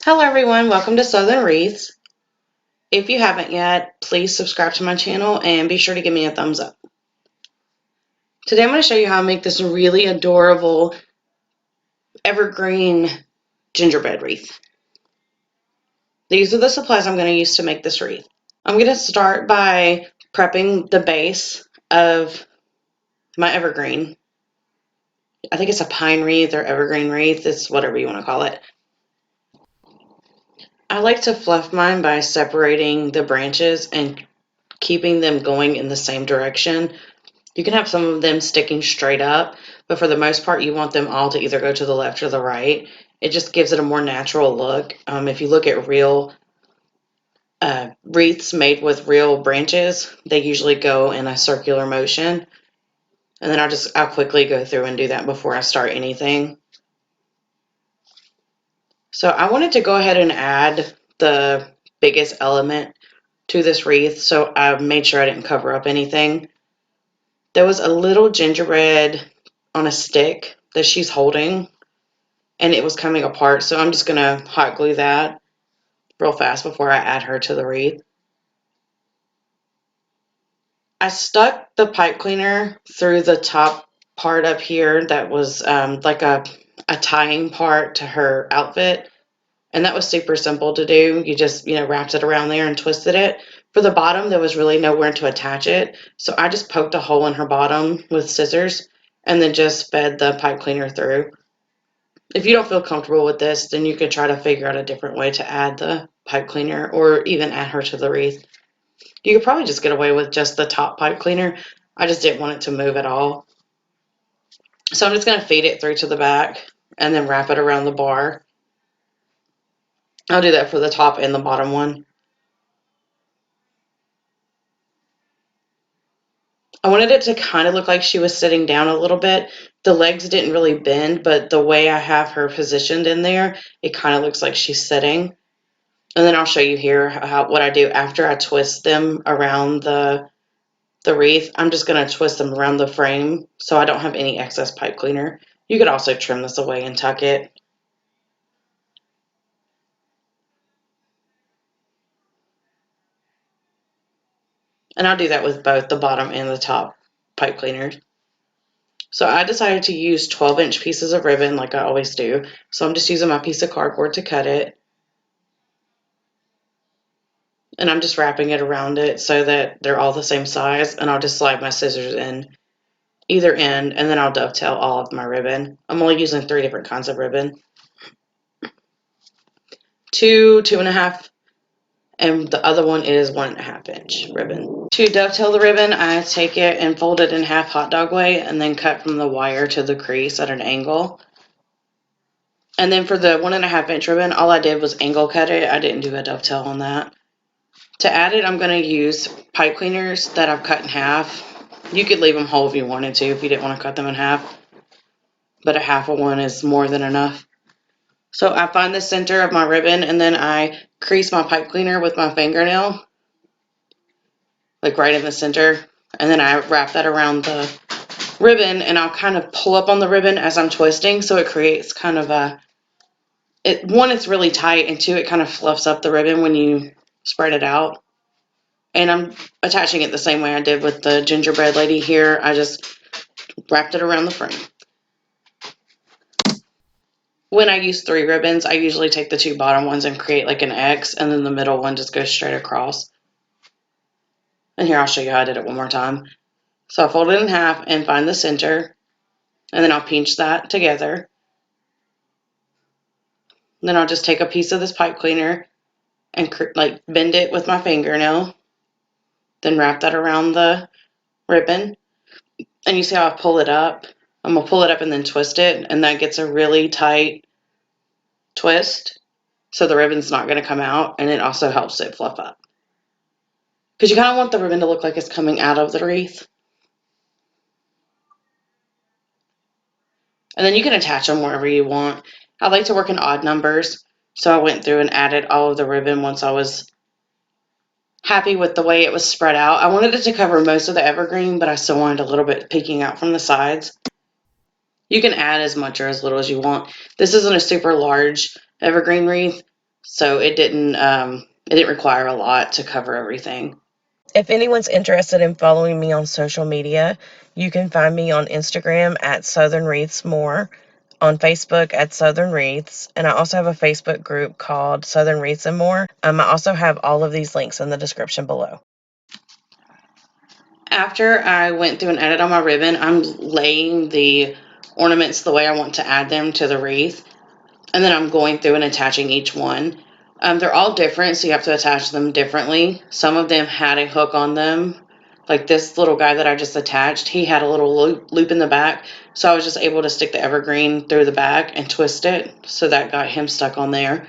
Hello everyone, welcome to Southern Wreaths. If you haven't yet, please subscribe to my channel and be sure to give me a thumbs up. Today I'm going to show you how I make this really adorable evergreen gingerbread wreath. These are the supplies I'm going to use to make this wreath. I'm going to start by prepping the base of my evergreen. I think it's a pine wreath or evergreen wreath, it's whatever you want to call it. I like to fluff mine by separating the branches and keeping them going in the same direction. You can have some of them sticking straight up, but for the most part, you want them all to either go to the left or the right. It just gives it a more natural look. If you look at real wreaths made with real branches, they usually go in a circular motion. And then I'll quickly go through and do that before I start anything. So I wanted to go ahead and add the biggest element to this wreath, so I made sure I didn't cover up anything. There was a little gingerbread on a stick that she's holding, and it was coming apart, so I'm just going to hot glue that real fast before I add her to the wreath. I stuck the pipe cleaner through the top part up here that was like a tying part to her outfit, and that was super simple to do. You just, wrapped it around there and twisted it. For the bottom, there was really nowhere to attach it, so I just poked a hole in her bottom with scissors and then just fed the pipe cleaner through. If you don't feel comfortable with this, then you could try to figure out a different way to add the pipe cleaner or even add her to the wreath. You could probably just get away with just the top pipe cleaner. I just didn't want it to move at all. So I'm just going to feed it through to the back and then wrap it around the bar. I'll do that for the top and the bottom one. I wanted it to kind of look like she was sitting down a little bit. The legs didn't really bend, but the way I have her positioned in there, it kind of looks like she's sitting. And then I'll show you here what I do after I twist them around the wreath. I'm just going to twist them around the frame so I don't have any excess pipe cleaner. You could also trim this away and tuck it. And I'll do that with both the bottom and the top pipe cleaners. So I decided to use 12-inch pieces of ribbon like I always do. So I'm just using my piece of cardboard to cut it. And I'm just wrapping it around it so that they're all the same size. And I'll just slide my scissors in either end, and then I'll dovetail all of my ribbon. I'm only using 3 different kinds of ribbon. 2.5, and the other one is 1.5-inch ribbon. To dovetail the ribbon, I take it and fold it in half hot dog way and then cut from the wire to the crease at an angle. And then for the 1.5-inch ribbon, all I did was angle cut it. I didn't do a dovetail on that. To add it, I'm going to use pipe cleaners that I've cut in half. You could leave them whole if you wanted to, if you didn't want to cut them in half. But a half of one is more than enough. So I find the center of my ribbon and then I crease my pipe cleaner with my fingernail, like right in the center. And then I wrap that around the ribbon and I'll kind of pull up on the ribbon as I'm twisting, so it creates kind of one, it's really tight, and two, it kind of fluffs up the ribbon when you spread it out. And I'm attaching it the same way I did with the gingerbread lady here. I just wrapped it around the frame. When I use 3 ribbons, I usually take the 2 bottom ones and create like an X, and then the middle one just goes straight across. And here I'll show you how I did it one more time. So I fold it in half and find the center, and then I'll pinch that together. Then I'll just take a piece of this pipe cleaner and like bend it with my fingernail, then wrap that around the ribbon. And you see how I pull it up? I'm going to pull it up and then twist it, and that gets a really tight twist, so the ribbon's not going to come out, and it also helps it fluff up. Because you kind of want the ribbon to look like it's coming out of the wreath. And then you can attach them wherever you want. I like to work in odd numbers, so I went through and added all of the ribbon once I was happy with the way it was spread out. I wanted it to cover most of the evergreen, but I still wanted a little bit peeking out from the sides. You can add as much or as little as you want. This isn't a super large evergreen wreath, So it didn't require a lot to cover everything. If anyone's interested in following me on social media, you can find me on Instagram at Southern Wreaths More, on Facebook at Southern Wreaths, and I also have a Facebook group called Southern Wreaths and More. I also have all of these links in the description below. After I went through and added on my ribbon, I'm laying the ornaments the way I want to add them to the wreath, and then I'm going through and attaching each one. They're all different, so you have to attach them differently. Some of them had a hook on them. Like this little guy that I just attached, he had a little loop in the back, so I was just able to stick the evergreen through the back and twist it, so that got him stuck on there.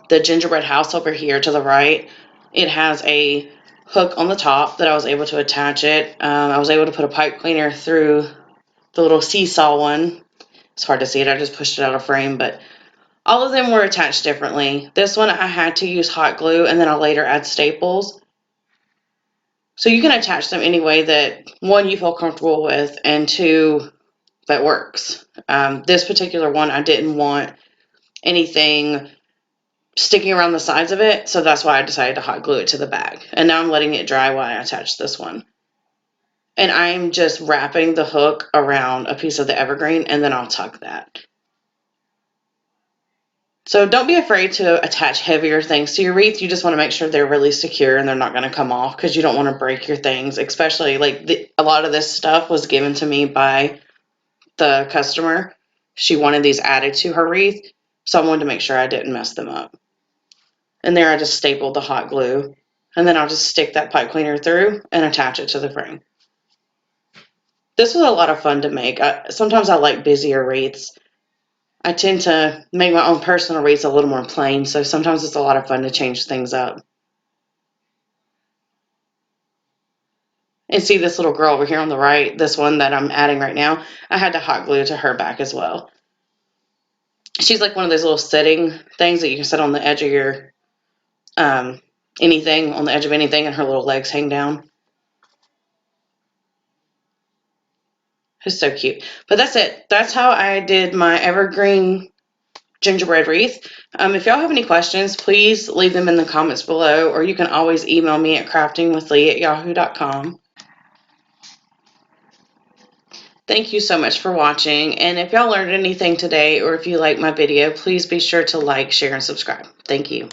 The gingerbread house over here to the right, it has a hook on the top that I was able to attach it. I was able to put a pipe cleaner through the little seesaw one. It's hard to see it, I just pushed it out of frame, but all of them were attached differently. This one I had to use hot glue, and then I'll later add staples. So you can attach them any way that, one, you feel comfortable with, and two, that works. This particular one, I didn't want anything sticking around the sides of it, so that's why I decided to hot glue it to the bag. And now I'm letting it dry while I attach this one. And I'm just wrapping the hook around a piece of the evergreen, and then I'll tuck that. So don't be afraid to attach heavier things to your wreath. You just want to make sure they're really secure and they're not going to come off, because you don't want to break your things, especially like a lot of this stuff was given to me by the customer. She wanted these added to her wreath, so I wanted to make sure I didn't mess them up. And there I just stapled the hot glue, and then I'll just stick that pipe cleaner through and attach it to the frame. This was a lot of fun to make. Sometimes I like busier wreaths. I tend to make my own personal wreaths a little more plain, so sometimes it's a lot of fun to change things up. And see this little girl over here on the right, this one that I'm adding right now, I had to hot glue to her back as well. She's like one of those little sitting things that you can sit on the edge of your anything, on the edge of anything, and her little legs hang down. It's so cute. But that's it. That's how I did my evergreen gingerbread wreath. If y'all have any questions, please leave them in the comments below, or you can always email me at craftingwithlee@yahoo.com. Thank you so much for watching, and if y'all learned anything today, or if you like my video, please be sure to like, share, and subscribe. Thank you.